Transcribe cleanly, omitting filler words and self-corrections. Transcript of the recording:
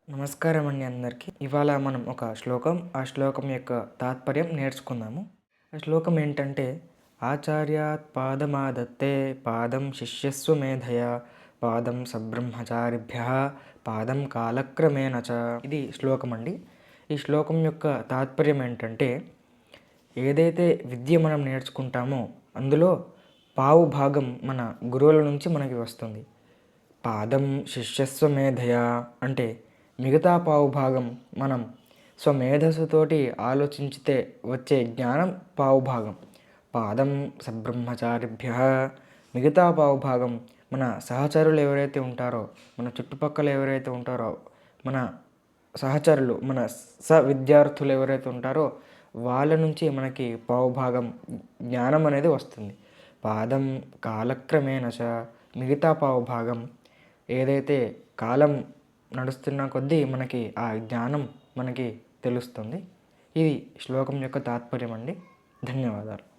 నమస్కారం అండి అందరికీ. ఇవాళ మనం ఒక శ్లోకం, ఆ శ్లోకం యొక్క తాత్పర్యం నేర్చుకుందాము. ఆ శ్లోకం ఏంటంటే, ఆచార్యాత్ పాదమాదత్తే పాదం శిష్యస్వ మేధయా పాదం సబ్రహ్మచారిభ్యః పాదం కాలక్రమేణ చ. ఇది శ్లోకం అండి. ఈ శ్లోకం యొక్క తాత్పర్యం ఏంటంటే, ఏదైతే విద్య మనం నేర్చుకుంటామో అందులో పావు భాగం మన గురువుల నుంచి మనకి వస్తుంది. పాదం శిష్యస్వ మేధయా అంటే మిగతా పావు భాగం మనం స్వమేధస్సుతోటి ఆలోచించితే వచ్చే జ్ఞానం పావు భాగం. పాదం సబ్రహ్మచారిభ్యః మిగతా పావు భాగం మన సహచరులు ఎవరైతే ఉంటారో, మన చుట్టుపక్కల ఎవరైతే ఉంటారో, మన సహచరులు, మన విద్యార్థులు ఎవరైతే ఉంటారో వాళ్ళ నుంచి మనకి పావు భాగం జ్ఞానం అనేది వస్తుంది. పాదం కాలక్రమేణ చ మిగతా పావు భాగం ఏదైతే కాలం నడుస్తున్న కొద్దీ మనకి ఆ జ్ఞానం మనకి తెలుస్తుంది. ఇది శ్లోకం యొక్క తాత్పర్యం అండి. ధన్యవాదాలు.